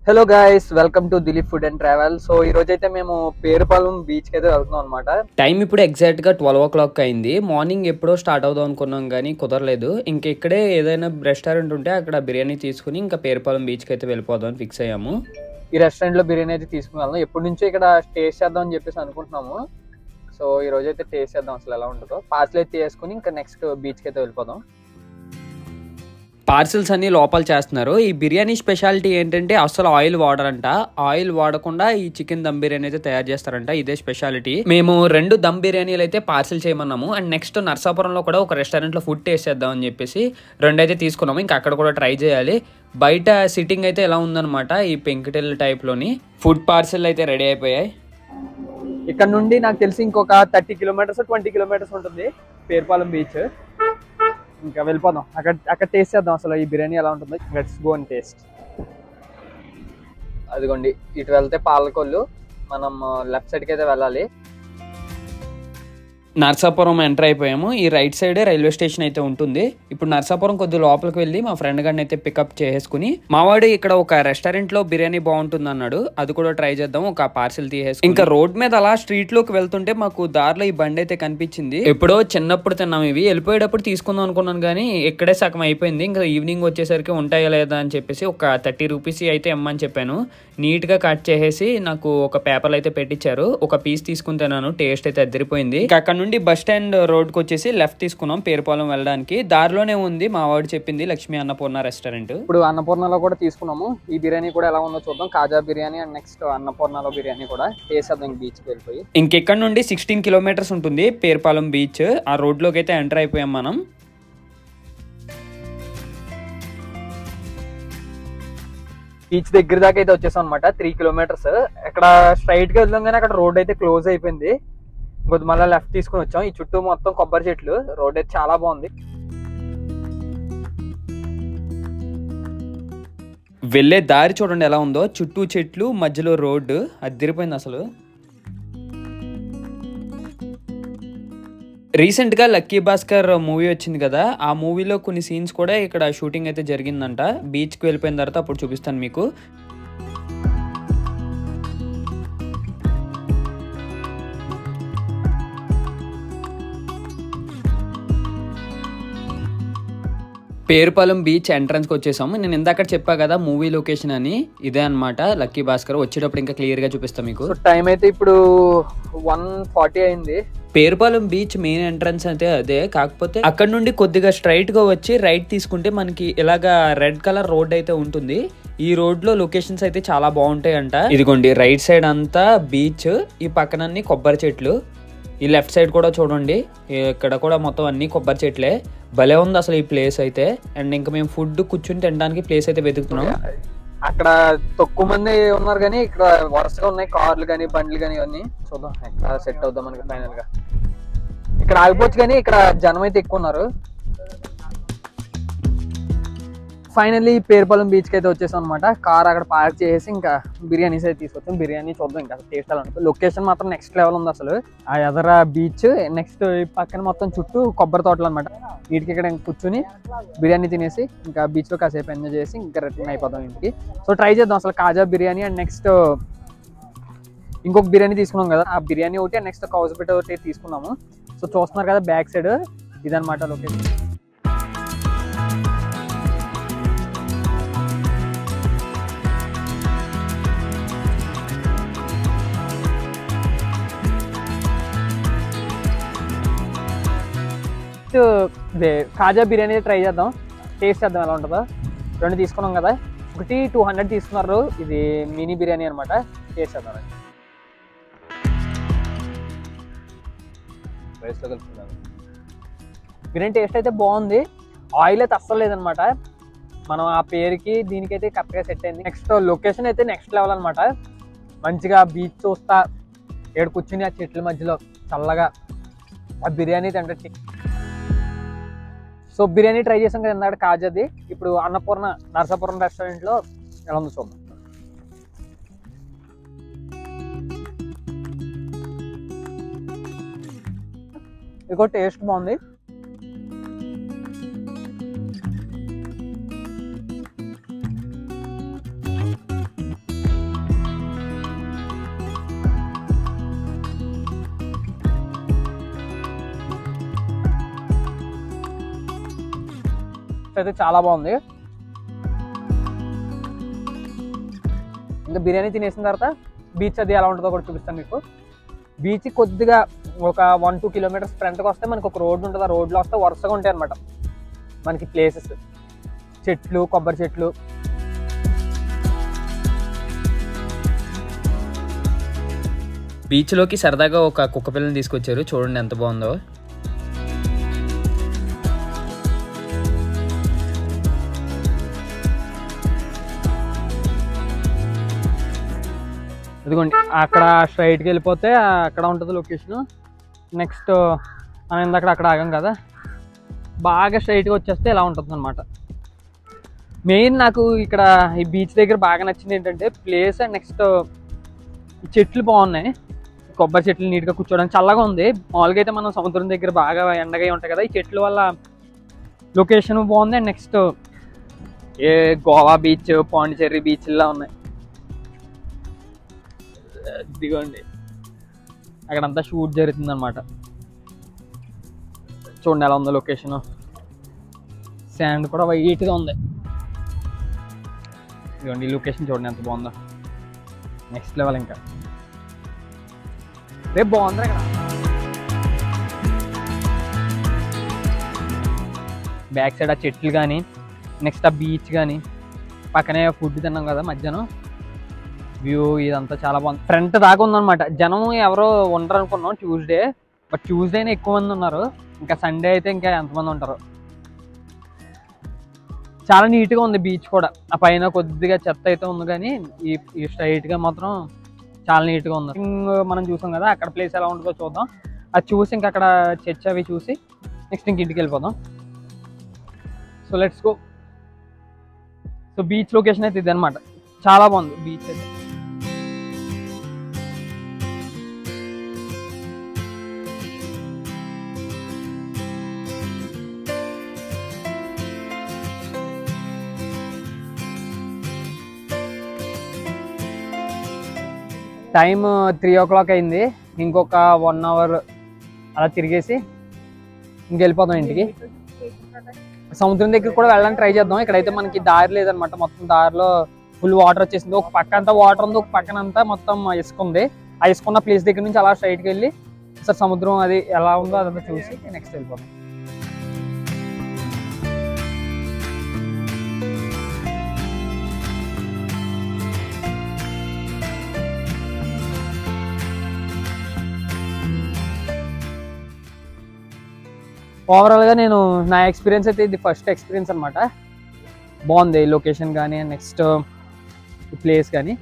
Hello guys, welcome to Dilip food and travel. So ఈ రోజు అయితే మేము పేరుపాలెం బీచ్ కి అయితే వెళ్తున్నాం అనమాట. టైం ఇప్పుడు ఎగ్జాక్ట్ గా 12 o'clock అయింది. మార్నింగ్ ఎప్పుడో స్టార్ట్ అవుదాం అనుకున్నాం కానీ కుదరలేదు. ఇంక ఇక్కడే ఏదైనా రెస్టారెంట్ ఉంటే అక్కడ బిర్యానీ తీసుకుని ఇంకా పేరుపాలెం బీచ్ కి అయితే వెళ్ళిపోదాం అని ఫిక్స్ అయ్యాము. ఈ రెస్టారెంట్ లో బిర్యానీ అయితే తీసుకుని వెళ్దాం. ఎప్పటి నుంచో ఇక్కడ టేస్ట్ చేద్దాం అని చెప్పేసి అనుకుంటున్నాము. సో ఈ రోజు అయితే టేస్ట్ చేద్దాం అసలు ఎలా ఉంటుందో. పార్సల్ అయితే చేసుకుని ఇంకా నెక్స్ట్ బీచ్ కి అయితే వెళ్ళిపోదాం. పార్సిల్స్ అన్ని లోపల చేస్తున్నారు. ఈ బిర్యానీ స్పెషాలిటీ ఏంటంటే అసలు ఆయిల్ వాడరంట. ఆయిల్ వాడకుండా ఈ చికెన్ దమ్ బిర్యానీ అయితే తయారు చేస్తారంట. ఇదే స్పెషాలిటీ. మేము 2 దమ్ బిర్యానీలు అయితే పార్సిల్ చేయమన్నాము. అండ్ నెక్స్ట్ నర్సాపురంలో కూడా ఒక రెస్టారెంట్ లో ఫుడ్ టేస్ట్ చేద్దాం అని చెప్పేసి 2 అయితే తీసుకున్నాము. ఇంకా అక్కడ కూడా ట్రై చేయాలి. బయట సిట్టింగ్ అయితే ఎలా ఉందన్నమాట, ఈ పెంకుటిల్ టైప్ లోని ఫుడ్ పార్సిల్ అయితే రెడీ అయిపోయాయి. ఇక్కడ నుండి నాకు తెలిసి ఇంకొక 30 కిలోమీటర్స్ 20 కిలోమీటర్స్ ఉంటుంది పేరుపాలెం బీచ్. ఇంకా వెళ్ళిపోదాం. అక్కడ టేస్ట్ చేద్దాం అసలు ఈ బిర్యానీ ఎలా ఉంటుందో. Let's go and taste. అదిగోండి, ఇటు వెళ్తే పాలకొల్లు. మనం లెఫ్ట్ సైడ్కి అయితే వెళ్ళాలి. నర్సాపురం ఎంటర్ అయిపోయాము. ఈ రైట్ సైడ్ రైల్వే స్టేషన్ అయితే ఉంటుంది. ఇప్పుడు నర్సాపురం కొద్ది లోపలికి వెళ్ళి మా ఫ్రెండ్ గారిని అయితే పికప్ చేసుకుని, మావాడు ఇక్కడ ఒక రెస్టారెంట్ లో బిర్యానీ బాగుంటుంది అన్నాడు, అది కూడా ట్రై చేద్దాం ఒక పార్సిల్ తీసేసి. ఇంకా రోడ్ మీద అలా స్ట్రీట్ లోకి వెళ్తుంటే మాకు దారిలో ఈ బండి అయితే కనిపించింది. ఎప్పుడో చిన్నప్పుడు తిన్నాం ఇవి. వెళ్ళిపోయేటప్పుడు తీసుకుందాం అనుకున్నాను కానీ ఇక్కడే సగం అయిపోయింది. ఇంకా ఈవినింగ్ వచ్చేసరికి ఉంటాయా లేదా అని చెప్పేసి ఒక 30 రూపీస్ అయితే ఇమ్మని చెప్పాను. నీట్ గా కట్ చేసేసి నాకు ఒక పేపర్ అయితే పెట్టించారు. ఒక పీస్ తీసుకుని తిన్నాను. టేస్ట్ అయితే అదిరిపోయింది. ఇంకా అక్కడ నుండి బస్ స్టాండ్ రోడ్కి వచ్చేసి లెఫ్ట్ తీసుకున్నాం పేరుపాలెం వెళ్ళడానికి. దారిలోనే ఉంది మా వాడు చెప్పింది లక్ష్మీ అన్నపూర్ణ రెస్టారెంట్. ఇప్పుడు అన్నపూర్ణలో కూడా తీసుకున్నాము. ఈ బిర్యానీ కూడా ఎలా ఉందో చూద్దాం. కాజా బిర్యానీ అండ్ నెక్స్ట్ అన్నపూర్ణలో బిర్యానీ కూడా టేస్ట్ చేద్దాం బీచ్ కి వెళ్ళిపోయి. ఇంకెక్కడ నుండి 16 కిలోమీటర్స్ ఉంటుంది పేరుపాలెం బీచ్. ఆ రోడ్ లోకి అయితే ఎంటర్ అయిపోయాం మనం. బీచ్ దగ్గర దాకా అయితే వచ్చేసాం అనమాట. 3 కిలోమీటర్స్. ఇక్కడ స్ట్రైట్ గా వెళ్దాం కానీ అక్కడ రోడ్ అయితే క్లోజ్ అయిపోయింది. ఇంకొద్ది మళ్ళీ లెఫ్ట్ తీసుకుని వచ్చాం. ఈ చుట్టూ మొత్తం కొబ్బరి చెట్లు. రోడ్ అయితే చాలా బాగుంది. వెళ్ళే దారి చూడండి ఎలా ఉందో, చుట్టూ చెట్లు మధ్యలో రోడ్డు. అదిరిపోయింది అసలు. రీసెంట్ గా లక్కీ భాస్కర్ మూవీ వచ్చింది కదా, ఆ మూవీలో కొన్ని సీన్స్ కూడా ఇక్కడ షూటింగ్ అయితే జరిగిందంట. బీచ్ కి వెళ్ళిపోయిన తర్వాత అప్పుడు చూపిస్తాను మీకు. పేరుపాలెం బీచ్ ఎంట్రన్స్ కి వచ్చేసాము. నేను ఇందాక చెప్పా కదా మూవీ లొకేషన్ అని, ఇదే అనమాట లక్కీ భాస్కర్. వచ్చేటప్పుడు ఇంకా క్లియర్ గా చూపిస్తాను మీకు. టైం అయితే ఇప్పుడు 1:40 అయింది. పేరుపాలెం బీచ్ మెయిన్ ఎంట్రన్స్ అయితే అదే. కాకపోతే అక్కడ నుండి కొద్దిగా స్ట్రైట్ గా వచ్చి రైట్ తీసుకుంటే మనకి ఇలాగా రెడ్ కలర్ రోడ్ అయితే ఉంటుంది. ఈ రోడ్ లో లొకేషన్స్ అయితే చాలా బాగుంటాయి అంట. ఇదిగోండి రైట్ సైడ్ అంతా బీచ్, ఈ పక్కనన్నీ కొబ్బరి చెట్లు. ఈ లెఫ్ట్ సైడ్ కూడా చూడండి, ఇక్కడ కూడా మొత్తం అన్ని కొబ్బరి చెట్లే. భలే ఉంది అసలు ఈ ప్లేస్ అయితే. అండ్ ఇంకా మేము ఫుడ్ కూర్చుని తినడానికి ప్లేస్ అయితే వెతుకుతున్నాం. అక్కడ తక్కువ మంది ఉన్నారు కానీ ఇక్కడ వరుసగా ఉన్నాయి కార్లు కానీ బండ్లు కానీ ఇవన్నీ. చూద్దాం ఎక్కడ సెట్ అవుదాం మనకి ఫైనల్ గా. ఇక్కడ ఆగిపోవచ్చు కానీ ఇక్కడ జనం అయితే ఎక్కువ ఉన్నారు. ఫైనల్లీ పేరుపాలెం బీచ్ కి అయితే వచ్చేసాం అనమాట. కార్ అక్కడ పార్క్ చేసి ఇంకా బిర్యానీస్ అయితే తీసుకొచ్చాం. బిర్యానీ చూద్దాం ఇంకా టేస్ట్ అలా ఉంటుంది. లొకేషన్ మాత్రం నెక్స్ట్ లెవెల్ ఉంది అసలు. ఆ ఎదర బీచ్, నెక్స్ట్ పక్కన మొత్తం చుట్టూ కొబ్బరి తోటలు అనమాట. వీటికి ఇక్కడ కూర్చుని బిర్యానీ తినేసి ఇంకా బీచ్ లో కాసేపు ఎంజాయ్ చేసి ఇంకా రిటర్న్ అయిపోదాం ఇంటికి. సో ట్రై చేద్దాం అసలు కాజా బిర్యానీ అండ్ నెక్స్ట్ ఇంకొక బిర్యానీ తీసుకున్నాం కదా, ఆ బిర్యానీ ఒకటి అండ్ నెక్స్ట్ కౌజపేట ఒకటి తీసుకున్నాము. సో చూస్తున్నారు కదా బ్యాక్ సైడ్ ఇదనమాట లొకేషన్. కాజా బిర్యానీ ట్రై చేద్దాం, టేస్ట్ చేద్దాం ఎలా ఉంటుందో. 2 తీసుకున్నాం కదా, ఒకటి 200 తీసుకున్నారు. ఇది మినీ బిర్యానీ అనమాట. టేస్ట్ చేద్దాం. రైస్లో కలుపుతున్నాను. బిర్యానీ టేస్ట్ అయితే బాగుంది. ఆయిల్ అయితే అస్సలు లేదనమాట. మనం ఆ పేరుకి దీనికైతే కరెక్ట్గా సెట్ అయింది. నెక్స్ట్ లొకేషన్ అయితే నెక్స్ట్ లెవెల్ అనమాట. మంచిగా బీచ్ చూస్తా ఏడు కూర్చుని ఆ చెట్ల మధ్యలో చల్లగా ఆ బిర్యానీ తింటే. సో బిర్యానీ ట్రై చేసాం కదా ఇందాక కాజాది. ఇప్పుడు అన్నపూర్ణ నర్సాపురం రెస్టారెంట్ లో ఎలా ఉందో చూద్దాం. ఇది టేస్ట్ బాగుంది. అయితే చాలా బాగుంది. ఇంకా బిర్యానీ తినేసిన తర్వాత బీచ్ అది ఎలా ఉంటుందో కూడా చూపిస్తాను మీకు. బీచ్ కొద్దిగా ఒక 1-2 కిలోమీటర్స్ ఫ్రంట్కి వస్తే మనకు ఒక రోడ్డు ఉంటుంది. ఆ రోడ్లో వస్తే వరుసగా ఉంటాయి అనమాట మనకి ప్లేసెస్, చెట్లు, కొబ్బరి చెట్లు. బీచ్లోకి సరదాగా ఒక కుక్క పిల్లని తీసుకొచ్చారు, చూడండి ఎంత బాగుందో. ఇదిగోండి అక్కడ స్ట్రైట్కి వెళ్ళిపోతే అక్కడ ఉంటుంది లొకేషన్. నెక్స్ట్ మనం ఇందాక అక్కడ ఆగాం కదా, బాగా స్ట్రైట్గా వచ్చేస్తే ఇలా ఉంటుంది అనమాట. మెయిన్ నాకు ఇక్కడ ఈ బీచ్ దగ్గర బాగా నచ్చింది ఏంటంటే ప్లేస్ అండ్ నెక్స్ట్ చెట్లు బాగున్నాయి. కొబ్బరి చెట్లు నీట్గా కూర్చోడానికి చల్లగా ఉంది. మామూలుగా అయితే మనం సముద్రం దగ్గర బాగా ఎండగా ఉంటాయి కదా, ఈ చెట్ల వల్ల లొకేషన్ బాగుంది. అండ్ నెక్స్ట్ ఏ గోవా బీచ్, పాండిచేరి బీచ్లా ఉన్నాయి. ఇదిగోండి అక్కడంతా షూట్ జరుగుతుంది అనమాట. చూడండి ఎలా ఉందో లొకేషన్. శాండ్ కూడా వైట్గా ఉంది. ఇదిగోండి ఈ లొకేషన్ చూడండి ఎంత బాగుందో, నెక్స్ట్ లెవెల్. ఇంకా రేపు బాగుంది అక్కడ. బ్యాక్ సైడ్ ఆ చెట్లు కానీ నెక్స్ట్ ఆ బీచ్ కానీ, పక్కనే ఫుడ్ తిన్నాం కదా మధ్యాహ్నం, వ్యూ ఇదంతా చాలా బాగుంది. ఫ్రంట్ దాకా ఉందన్నమాట. జనం ఎవరో ఉండరు అనుకున్నాం ట్యూస్డే, బట్ ట్యూస్డేనే ఎక్కువ మంది ఉన్నారు. ఇంకా సండే అయితే ఇంకా ఎంతమంది ఉంటారు. చాలా నీట్గా ఉంది బీచ్ కూడా. ఆ పైన కొద్దిగా చెత్త అయితే ఉంది కానీ ఈ స్ట్రైట్గా మాత్రం చాలా నీట్గా ఉంది. మనం చూసాం కదా అక్కడ ప్లేస్ ఎలా ఉంటుందో చూద్దాం. అది చూసి ఇంకా అక్కడ చర్చ్ అవి చూసి నెక్స్ట్ ఇంక ఇంటికి వెళ్ళిపోదాం. So let's go. So beach location అయితే ఇది అనమాట. చాలా బాగుంది బీచ్ అయితే. టైమ్ 3 o'clock అయింది. ఇంకొక 1 hour అలా తిరిగేసి ఇంకెళ్ళిపోదాం ఇంటికి. సముద్రం దగ్గర కూడా వెళ్ళడానికి ట్రై చేద్దాం. ఇక్కడైతే మనకి దారి లేదనమాట. మొత్తం దారిలో ఫుల్ వాటర్ వచ్చేసింది. ఒక పక్క అంతా వాటర్ ఉంది, ఒక పక్కన అంతా మొత్తం ఇసుక ఉంది. ఆ ఇసుకున్న ప్లేస్ దగ్గర నుంచి అలా స్ట్రైట్కి వెళ్ళి సార్ సముద్రం అది ఎలా ఉందో అదంతా చూసి నెక్స్ట్ వెళ్ళిపోదాం. ఓవరాల్గా నేను నా ఎక్స్పీరియన్స్ అయితే ఇది ఫస్ట్ ఎక్స్పీరియన్స్ అనమాట. బాగుంది లొకేషన్ కానీ నెక్స్ట్ ప్లేస్ కానీ.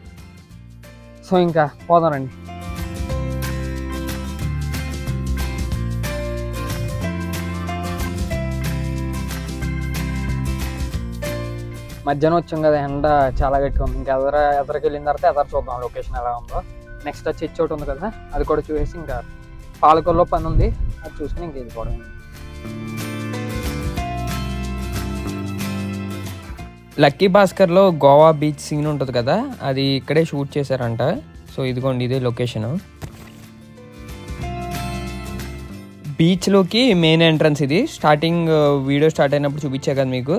సో ఇంకా పోదాం రండి. మధ్యాహ్నం వచ్చాం కదా, ఎండ చాలా గట్టిగా ఉంది. ఇంకా ఎదరికి వెళ్ళిన తర్వాత ఎదర చూద్దాం లొకేషన్ ఎలా ఉందో. నెక్స్ట్ వచ్చి చోటు ఉంది కదా, అది కూడా చూసేసి ఇంకా పాలకొల్లో పని ఉంది, అది చూసుకుని ఇంక వెళ్ళిపోవడం. లక్కీ భాస్కర్లో గోవా బీచ్ సీన్ ఉంటుంది కదా, అది ఇక్కడే షూట్ చేశారంట. సో ఇదిగోండి ఇదే లొకేషన్. బీచ్లోకి మెయిన్ ఎంట్రన్స్ ఇది. స్టార్టింగ్ వీడియో స్టార్ట్ అయినప్పుడు చూపించా కదా మీకు.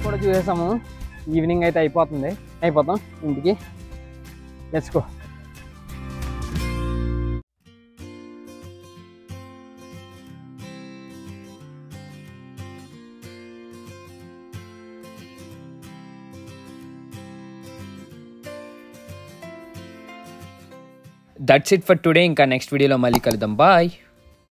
కూడా చూసేసాము. ఈవినింగ్ అయితే అయిపోతాం ఇంటికి. Let's go. That's it for today. ఇంకా నెక్స్ట్ వీడియోలో మళ్ళీ కలుద్దాం. బాయ్.